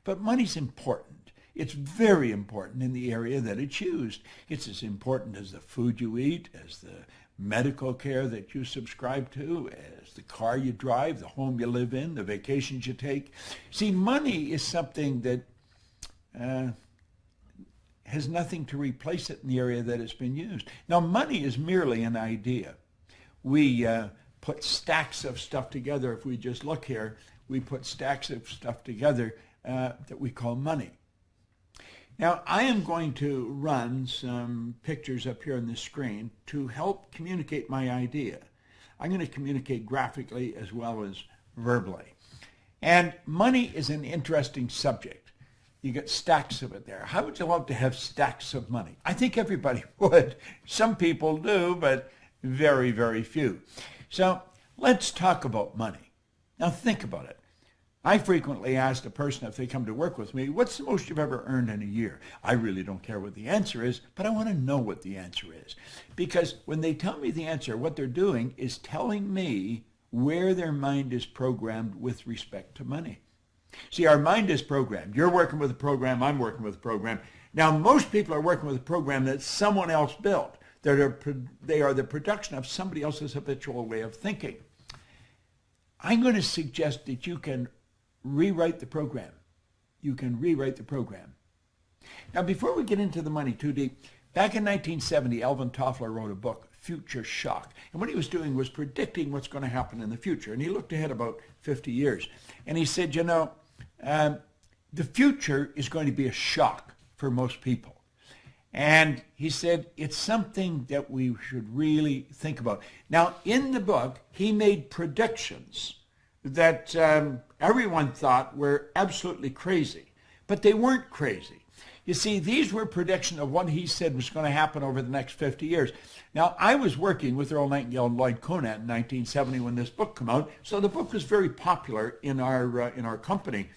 But money's important. It's very important in the area that it's used. It's as important as the food you eat, as the medical care that you subscribe to, as the car you drive, the home you live in, the vacations you take. See, money is something that has nothing to replace it in the area that it's been used. Now, money is merely an idea. We put stacks of stuff together. If we just look here, we put stacks of stuff together that we call money. Now, I am going to run some pictures up here on the screen to help communicate my idea. I'm going to communicate graphically as well as verbally. And money is an interesting subject. You get stacks of it there. How would you love to have stacks of money? I think everybody would. Some people do, but very, very few. So let's talk about money. Now think about it. I frequently ask a person if they come to work with me, what's the most you've ever earned in a year? I really don't care what the answer is, but I want to know what the answer is. Because when they tell me the answer, what they're doing is telling me where their mind is programmed with respect to money. See, our mind is programmed. You're working with a program, I'm working with a program. Now, most people are working with a program that someone else built. They are the production of somebody else's habitual way of thinking. I'm going to suggest that you can rewrite the program. You can rewrite the program. Now, before we get into the money too deep, back in 1970, Alvin Toffler wrote a book, Future Shock. And what he was doing was predicting what's going to happen in the future. And he looked ahead about 50 years. And he said, you know, the future is going to be a shock for most people. And he said, it's something that we should really think about. Now, in the book, he made predictions that everyone thought were absolutely crazy, but they weren't crazy. You see, these were predictions of what he said was going to happen over the next 50 years. Now, I was working with Earl Nightingale and Lloyd Conant in 1970 when this book came out, so the book was very popular in our company.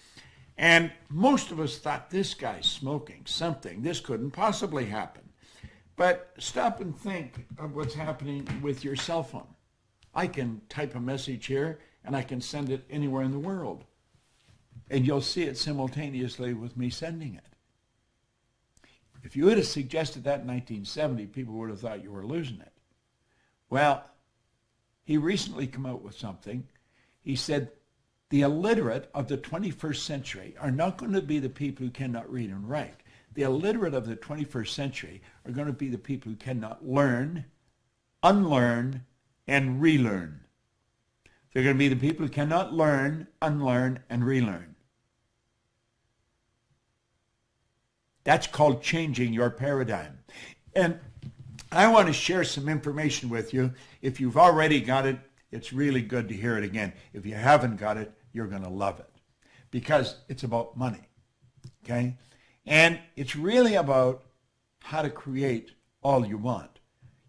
And most of us thought, this guy's smoking something. This couldn't possibly happen. But stop and think of what's happening with your cell phone. I can type a message here, and I can send it anywhere in the world. And you'll see it simultaneously with me sending it. If you would have suggested that in 1970, people would have thought you were losing it. Well, he recently came out with something. He said, the illiterate of the 21st century are not going to be the people who cannot read and write. The illiterate of the 21st century are going to be the people who cannot learn, unlearn, and relearn. They're going to be the people who cannot learn, unlearn, and relearn. That's called changing your paradigm. And I want to share some information with you. If you've already got it, it's really good to hear it again. If you haven't got it, you're going to love it because it's about money, okay? And it's really about how to create all you want.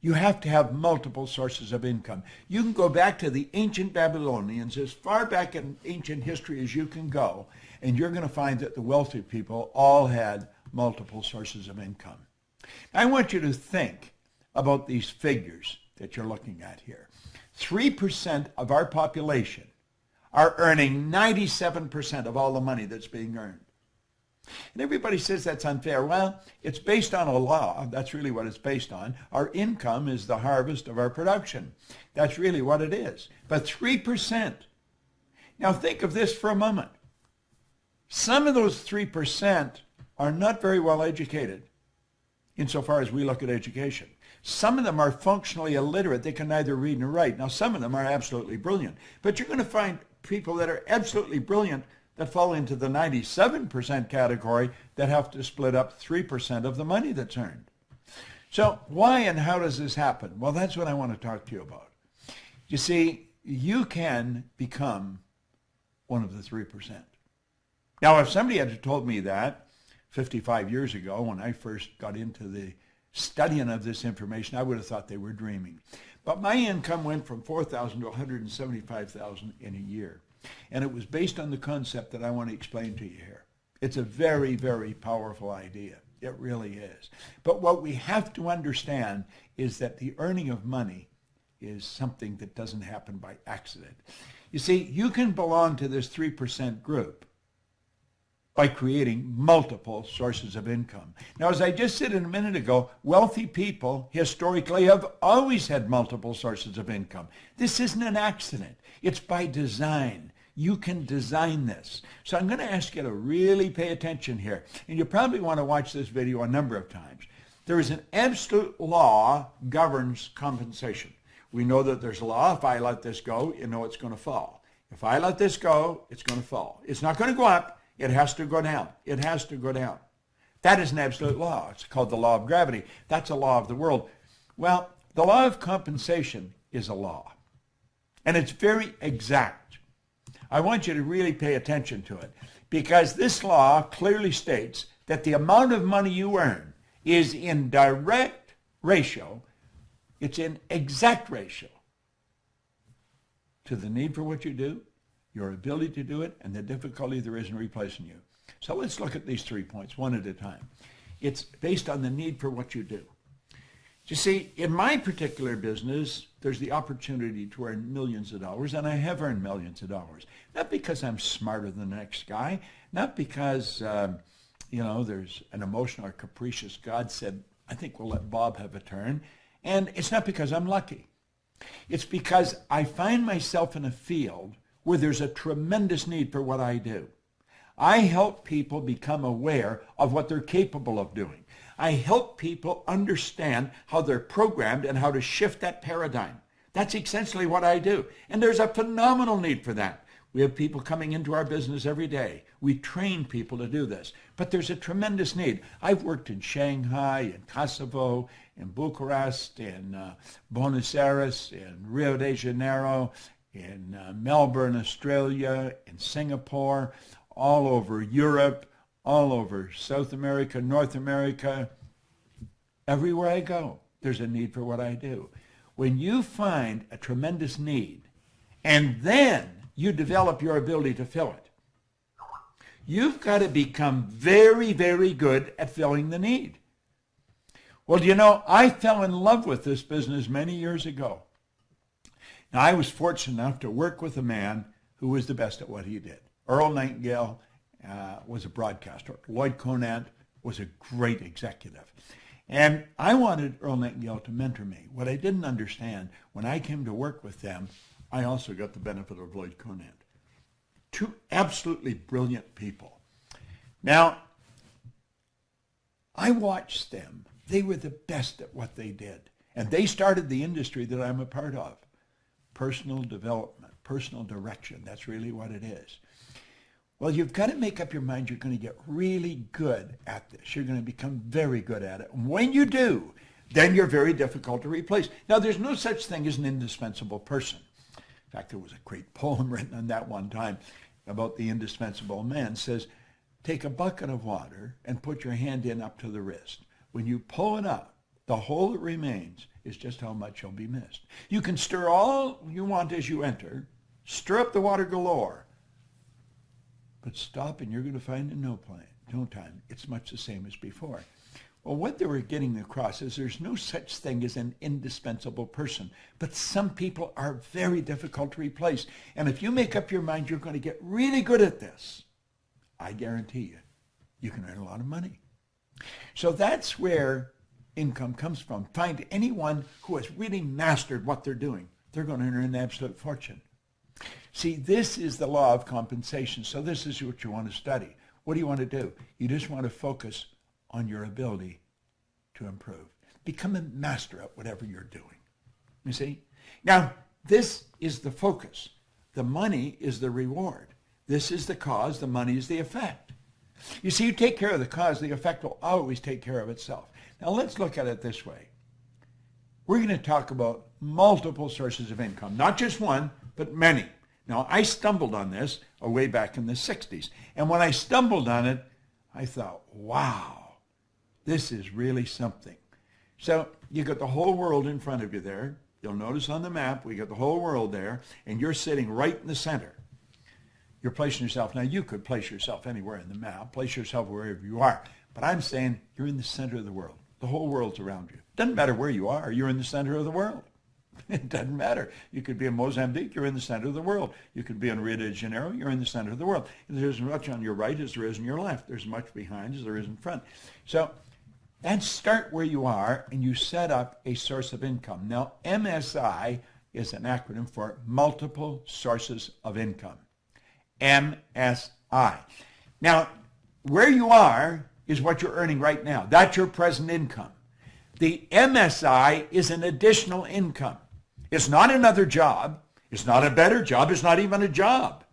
You have to have multiple sources of income. You can go back to the ancient Babylonians, as far back in ancient history as you can go, and you're going to find that the wealthy people all had multiple sources of income. I want you to think about these figures that you're looking at here. 3% of our population are earning 97% of all the money that's being earned. And everybody says that's unfair. Well, it's based on a law. That's really what it's based on. Our income is the harvest of our production. That's really what it is. But 3%. Now think of this for a moment. Some of those 3% are not very well educated insofar as we look at education. Some of them are functionally illiterate. They can neither read nor write. Now, some of them are absolutely brilliant. But you're going to find people that are absolutely brilliant that fall into the 97% category that have to split up 3% of the money that's earned. So why and how does this happen? Well, that's what I want to talk to you about. You see, you can become one of the 3%. Now, if somebody had told me that 55 years ago when I first got into the studying of this information, I would have thought they were dreaming. But my income went from $4,000 to $175,000 in a year. And it was based on the concept that I want to explain to you here. It's a very, very powerful idea. It really is. But what we have to understand is that the earning of money is something that doesn't happen by accident. You see, you can belong to this 3% group, by creating multiple sources of income. Now, as I just said a minute ago, wealthy people historically have always had multiple sources of income. This isn't an accident. It's by design. You can design this. So I'm going to ask you to really pay attention here. And you probably want to watch this video a number of times. There is an absolute law governs compensation. We know that there's a law. If I let this go, you know it's going to fall. If I let this go, it's going to fall. It's not going to go up. It has to go down. It has to go down. That is an absolute law. It's called the law of gravity. That's a law of the world. Well, the law of compensation is a law. And it's very exact. I want you to really pay attention to it because this law clearly states that the amount of money you earn is in direct ratio, it's in exact ratio to the need for what you do, your ability to do it, and the difficulty there is in replacing you. So let's look at these 3 points one at a time. It's based on the need for what you do. You see, in my particular business, there's the opportunity to earn millions of dollars, and I have earned millions of dollars. Not because I'm smarter than the next guy, not because, there's an emotional or capricious God said, I think we'll let Bob have a turn, and it's not because I'm lucky. It's because I find myself in a field where there's a tremendous need for what I do. I help people become aware of what they're capable of doing. I help people understand how they're programmed and how to shift that paradigm. That's essentially what I do. And there's a phenomenal need for that. We have people coming into our business every day. We train people to do this. But there's a tremendous need. I've worked in Shanghai, in Kosovo, in Bucharest, in Buenos Aires, in Rio de Janeiro, in Melbourne, Australia, in Singapore, all over Europe, all over South America, North America. Everywhere I go, there's a need for what I do. When you find a tremendous need, and then you develop your ability to fill it, you've got to become very, very good at filling the need. Well, I fell in love with this business many years ago. Now, I was fortunate enough to work with a man who was the best at what he did. Earl Nightingale was a broadcaster. Lloyd Conant was a great executive. And I wanted Earl Nightingale to mentor me. What I didn't understand, when I came to work with them, I also got the benefit of Lloyd Conant. Two absolutely brilliant people. Now, I watched them. They were the best at what they did. And they started the industry that I'm a part of. Personal development, personal direction. That's really what it is. Well, you've got to make up your mind you're going to get really good at this. You're going to become very good at it. And when you do, then you're very difficult to replace. Now, there's no such thing as an indispensable person. In fact, there was a great poem written on that one time about the indispensable man. It says, take a bucket of water and put your hand in up to the wrist. When you pull it up, the hole that remains is just how much you'll be missed. You can stir all you want as you enter, stir up the water galore, but stop and you're going to find in no time it's much the same as before. Well, what they were getting across is there's no such thing as an indispensable person, but some people are very difficult to replace. And if you make up your mind you're going to get really good at this, I guarantee you can earn a lot of money. So that's where income comes from. Find anyone who has really mastered what they're doing. They're going to earn an absolute fortune. See, this is the law of compensation. So this is what you want to study. What do you want to do? You just want to focus on your ability to improve. Become a master at whatever you're doing. You see? Now, this is the focus. The money is the reward. This is the cause. The money is the effect. You see, you take care of the cause, the effect will always take care of itself. Now, let's look at it this way. We're going to talk about multiple sources of income, not just one, but many. Now, I stumbled on this way back in the 60s. And when I stumbled on it, I thought, wow, this is really something. So you got the whole world in front of you there. You'll notice on the map, we got the whole world there, and you're sitting right in the center. You're placing yourself. Now, you could place yourself anywhere in the map. Place yourself wherever you are. But I'm saying you're in the center of the world. The whole world's around you. Doesn't matter where you are. You're in the center of the world. It doesn't matter. You could be in Mozambique, you're in the center of the world. You could be in Rio de Janeiro, you're in the center of the world. There's as much on your right as there is on your left. There's as much behind as there is in front. So and start where you are, and you set up a source of income. Now, MSI is an acronym for multiple sources of income. MSI. Now, where you are is what you're earning right now. That's your present income. The MSI is an additional income. It's not another job. It's not a better job. It's not even a job.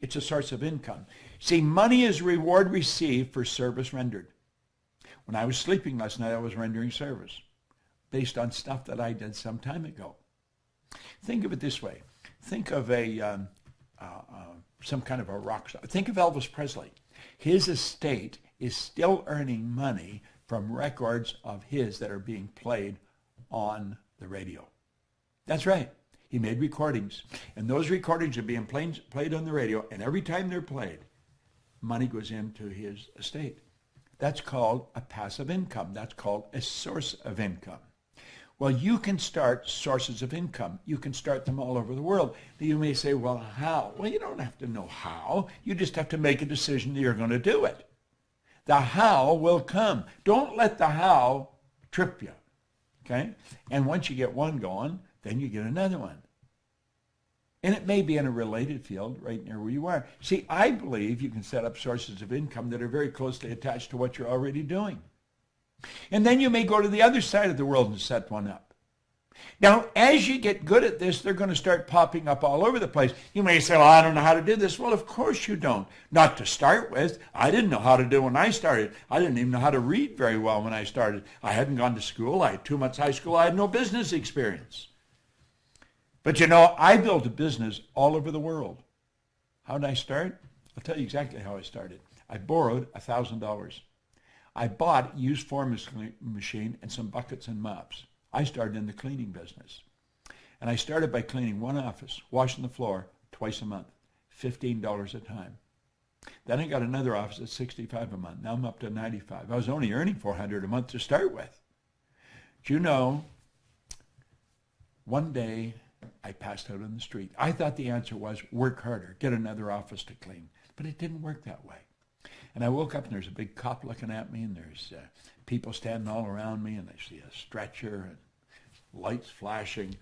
It's a source of income. See, money is reward received for service rendered. When I was sleeping last night, I was rendering service based on stuff that I did some time ago. Think of it this way. Think of some kind of a rock star. Think of Elvis Presley. His estate is still earning money from records of his that are being played on the radio. That's right. He made recordings, and those recordings are being played on the radio, and every time they're played, money goes into his estate. That's called a passive income. That's called a source of income. Well, you can start sources of income. You can start them all over the world. You may say, well, how? Well, you don't have to know how. You just have to make a decision that you're going to do it. The how will come. Don't let the how trip you, okay? And once you get one going, then you get another one. And it may be in a related field right near where you are. See, I believe you can set up sources of income that are very closely attached to what you're already doing. And then you may go to the other side of the world and set one up. Now, as you get good at this, they're going to start popping up all over the place. You may say, well, I don't know how to do this. Well, of course you don't. Not to start with. I didn't know how to do it when I started. I didn't even know how to read very well when I started. I hadn't gone to school. I had 2 months high school. I had no business experience. But you know, I built a business all over the world. How did I start? I'll tell you exactly how I started. I borrowed $1,000. I bought a used forming machine and some buckets and mops. I started in the cleaning business. And I started by cleaning one office, washing the floor twice a month, $15 a time. Then I got another office at $65 a month. Now I'm up to $95. I was only earning $400 a month to start with. Do you know, one day I passed out on the street. I thought the answer was work harder, get another office to clean. But it didn't work that way. And I woke up and there's a big cop looking at me, and there's people standing all around me, and I see a stretcher and lights flashing.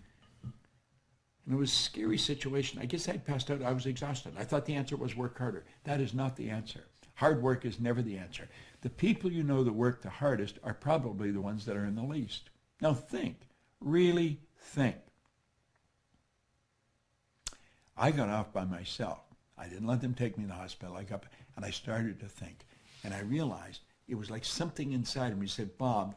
And it was a scary situation. I guess I'd passed out. I was exhausted. I thought the answer was work harder. That is not the answer. Hard work is never the answer. The people you know that work the hardest are probably the ones that are in the least. Now think. Really think. I got off by myself. I didn't let them take me to the hospital. I got up and I started to think. And I realized it was like something inside of me said, Bob,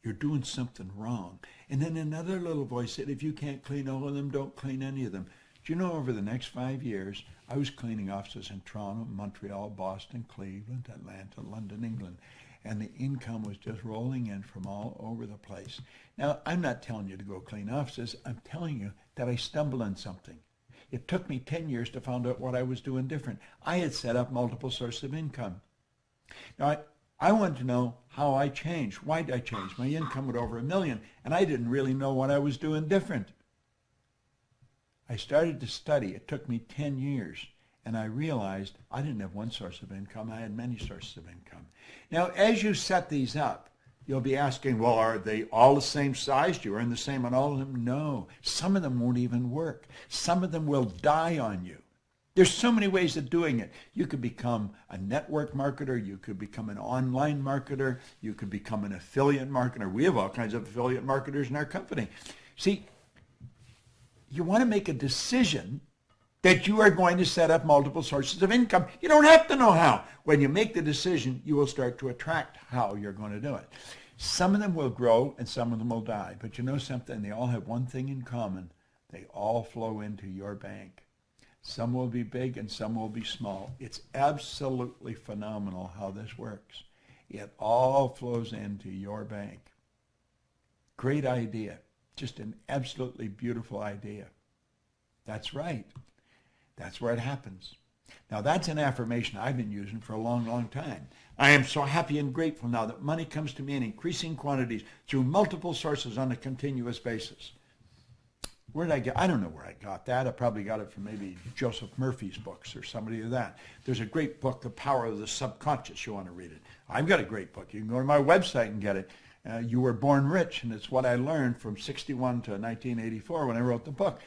you're doing something wrong. And then another little voice said, if you can't clean all of them, don't clean any of them. Do you know, over the next 5 years, I was cleaning offices in Toronto, Montreal, Boston, Cleveland, Atlanta, London, England. And the income was just rolling in from all over the place. Now, I'm not telling you to go clean offices. I'm telling you that I stumbled on something. It took me 10 years to find out what I was doing different. I had set up multiple sources of income. Now, I wanted to know how I changed. Why did I change? My income was over $1 million, and I didn't really know what I was doing different. I started to study. It took me 10 years. And I realized I didn't have one source of income. I had many sources of income. Now, as you set these up, you'll be asking, well, are they all the same size? Do you earn the same on all of them? No. Some of them won't even work. Some of them will die on you. There's so many ways of doing it. You could become a network marketer. You could become an online marketer. You could become an affiliate marketer. We have all kinds of affiliate marketers in our company. See, you want to make a decision that you are going to set up multiple sources of income. You don't have to know how. When you make the decision, you will start to attract how you're going to do it. Some of them will grow and some of them will die. But you know something? They all have one thing in common. They all flow into your bank. Some will be big and some will be small. It's absolutely phenomenal how this works. It all flows into your bank. Great idea. Just an absolutely beautiful idea. That's right. That's where it happens. Now, that's an affirmation I've been using for a long, long time. I am so happy and grateful now that money comes to me in increasing quantities through multiple sources on a continuous basis. Where did I get? I don't know where I got that. I probably got it from maybe Joseph Murphy's books or somebody of that. There's a great book, The Power of the Subconscious. You want to read it. I've got a great book. You can go to my website and get it. You Were Born Rich, and it's what I learned from 61 to 1984 when I wrote the book.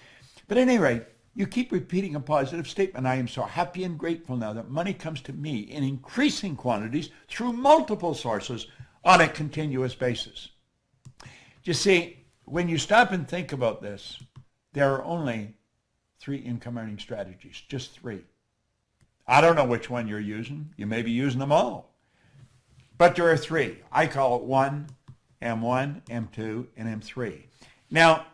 But at any rate, you keep repeating a positive statement. I am so happy and grateful now that money comes to me in increasing quantities through multiple sources on a continuous basis. You see, when you stop and think about this, there are only 3 income earning strategies, just 3. I don't know which one you're using. You may be using them all. But there are 3. I call it 1, M1, M2, and M3. Now,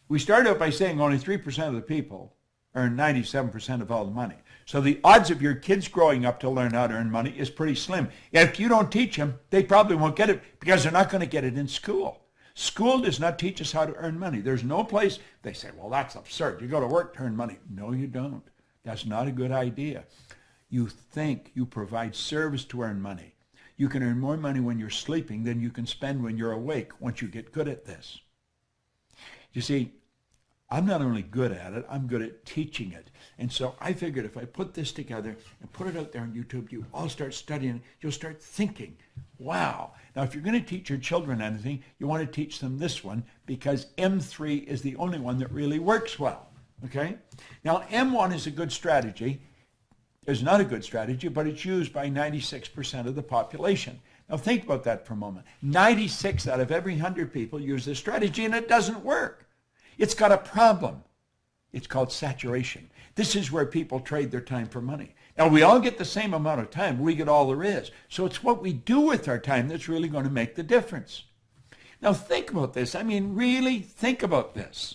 we started out by saying only 3% of the people earn 97% of all the money. So the odds of your kids growing up to learn how to earn money is pretty slim. If you don't teach them, they probably won't get it because they're not going to get it in school. School does not teach us how to earn money. There's no place they say, well, that's absurd. You go to work to earn money. No, you don't. That's not a good idea. You think you provide service to earn money. You can earn more money when you're sleeping than you can spend when you're awake once you get good at this. You see, I'm not only good at it, I'm good at teaching it. And so I figured if I put this together and put it out there on YouTube, you all start studying, you'll start thinking, wow. Now, if you're going to teach your children anything, you want to teach them this one because M3 is the only one that really works well, okay? Now, M1 is a good strategy. It's not a good strategy, but it's used by 96% of the population. Now, think about that for a moment. 96 out of every 100 people use this strategy, and it doesn't work. It's got a problem. It's called saturation. This is where people trade their time for money. Now, we all get the same amount of time. We get all there is. So it's what we do with our time that's really going to make the difference. Now, think about this. I mean, really think about this.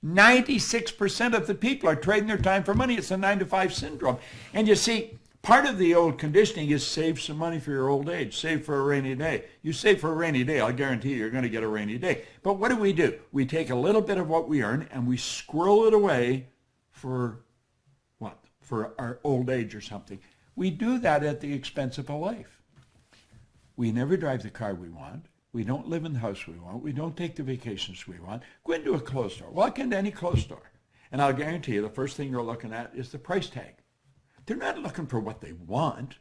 96% of the people are trading their time for money. It's a 9-to-5 syndrome. And you see, part of the old conditioning is save some money for your old age. Save for a rainy day. You save for a rainy day, I'll guarantee you're going to get a rainy day. But what do? We take a little bit of what we earn and we squirrel it away for what? For our old age or something. We do that at the expense of a life. We never drive the car we want. We don't live in the house we want. We don't take the vacations we want. Go into a clothes store. Walk into any clothes store. And I'll guarantee you the first thing you're looking at is the price tag. They're not looking for what they want.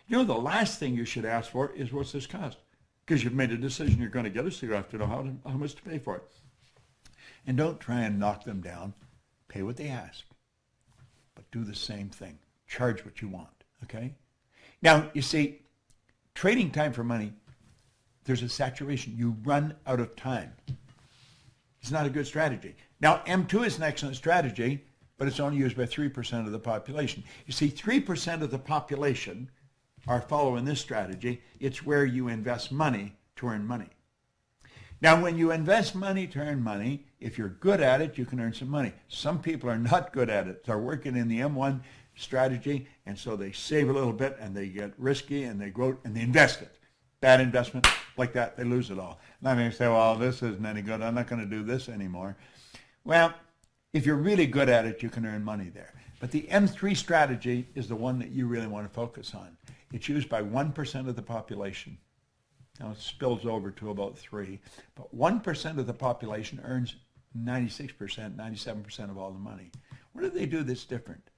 You know, the last thing you should ask for is what's this cost? Because you've made a decision you're going to get it, so you have to know how much to pay for it. And don't try and knock them down. Pay what they ask. But do the same thing. Charge what you want, okay? Now, you see, trading time for money, there's a saturation. You run out of time. It's not a good strategy. Now, M2 is an excellent strategy, but it's only used by 3% of the population. You see, 3% of the population are following this strategy. It's where you invest money to earn money. Now, when you invest money to earn money, if you're good at it, you can earn some money. Some people are not good at it. They're working in the M1 strategy, and so they save a little bit, and they get risky, and they go and they invest it. Bad investment, like that, they lose it all. And I'm going to say, well, this isn't any good. I'm not going to do this anymore. Well, if you're really good at it, you can earn money there. But the M3 strategy is the one that you really want to focus on. It's used by 1% of the population. Now, it spills over to about 3%. But 1% of the population earns 96%, 97% of all the money. What do they do that's different?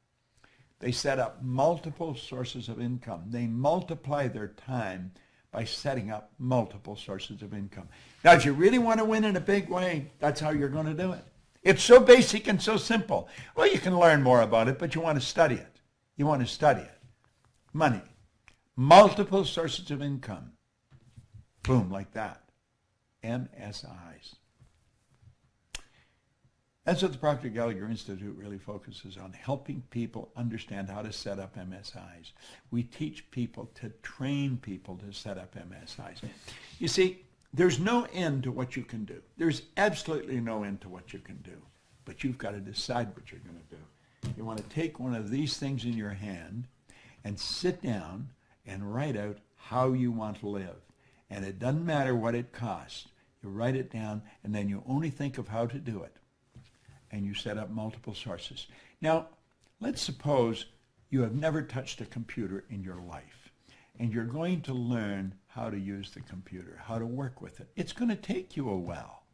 They set up multiple sources of income. They multiply their time by setting up multiple sources of income. Now, if you really want to win in a big way, that's how you're going to do it. It's so basic and so simple. Well, you can learn more about it, but you want to study it. You want to study it. Money. Multiple sources of income. Boom, like that. MSIs. That's what the Proctor Gallagher Institute really focuses on, helping people understand how to set up MSIs. We teach people to train people to set up MSIs. You see, there's no end to what you can do. There's absolutely no end to what you can do. But you've got to decide what you're going to do. You want to take one of these things in your hand and sit down and write out how you want to live. And it doesn't matter what it costs. You write it down, and then you only think of how to do it. And you set up multiple sources. Now, let's suppose you have never touched a computer in your life, and you're going to learn how to use the computer, how to work with it. It's going to take you a while.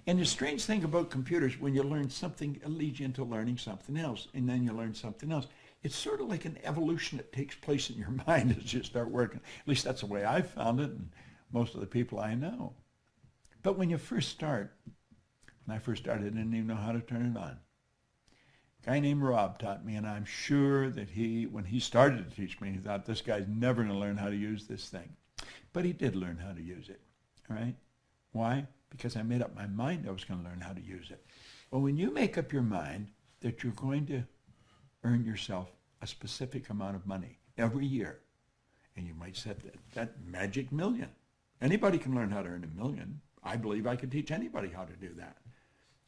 And the strange thing about computers, when you learn something, it leads you into learning something else, and then you learn something else. It's sort of like an evolution that takes place in your mind as you start working. At least that's the way I found it, and most of the people I know. But when you first start, when I first started, I didn't even know how to turn it on. A guy named Rob taught me, and I'm sure that when he started to teach me, he thought, this guy's never going to learn how to use this thing. But he did learn how to use it, all right? Why? Because I made up my mind I was going to learn how to use it. Well, when you make up your mind that you're going to earn yourself a specific amount of money every year, and you might set that magic million. Anybody can learn how to earn $1 million. I believe I could teach anybody how to do that.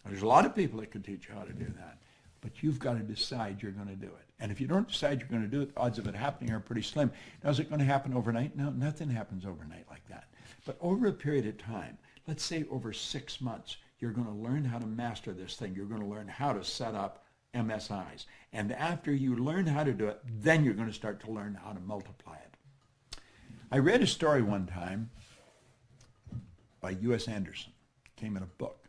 There's a lot of people that could teach you how to do that. But you've got to decide you're going to do it. And if you don't decide you're going to do it, the odds of it happening are pretty slim. Now, is it going to happen overnight? No, nothing happens overnight like that. But over a period of time, let's say over 6 months, you're going to learn how to master this thing. You're going to learn how to set up MSIs. And after you learn how to do it, then you're going to start to learn how to multiply it. I read a story one time by U.S. Anderson. It came in a book.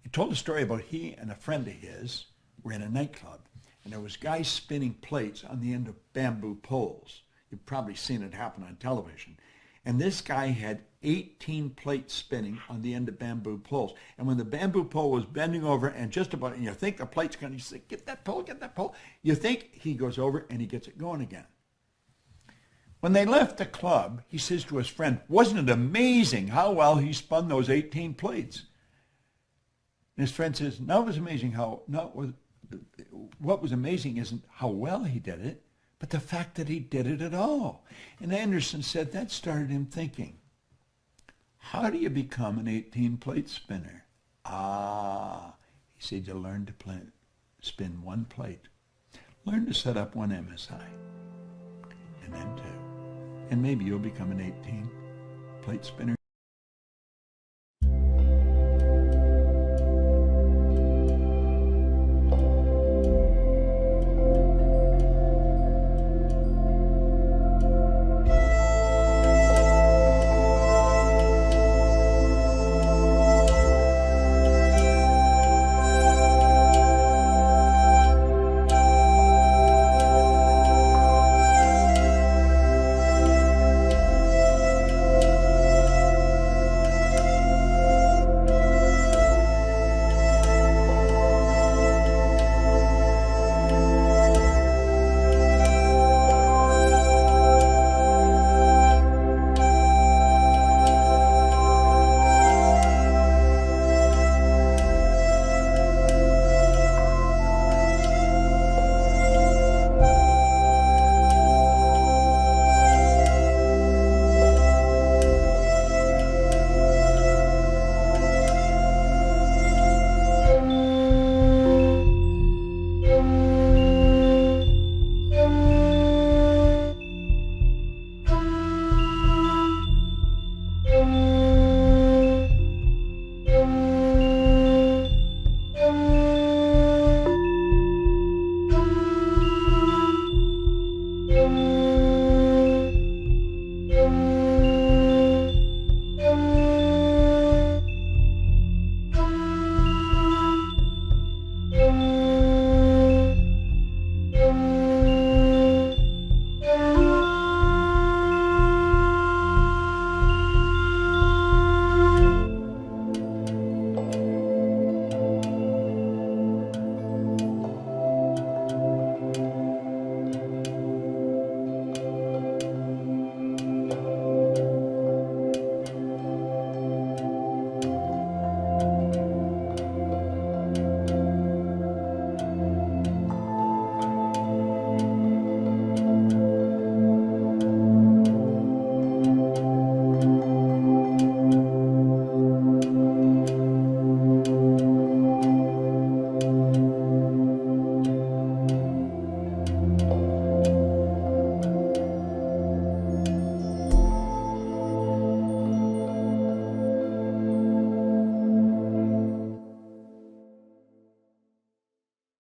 He told a story about he and a friend of his were in a nightclub, and there was guys spinning plates on the end of bamboo poles. You've probably seen it happen on television. And this guy had 18 plates spinning on the end of bamboo poles. And when the bamboo pole was bending over and just about, and you think the plate's going to say, get that pole. You think he goes over and he gets it going again. When they left the club, he says to his friend, wasn't it amazing how well he spun those 18 plates? And his friend says, no, it was amazing what was amazing isn't how well he did it, but the fact that he did it at all. And Anderson said that started him thinking, how do you become an 18-plate spinner? He said, you learn to spin one plate. Learn to set up one MSI, and then two. And maybe you'll become an 18-plate spinner.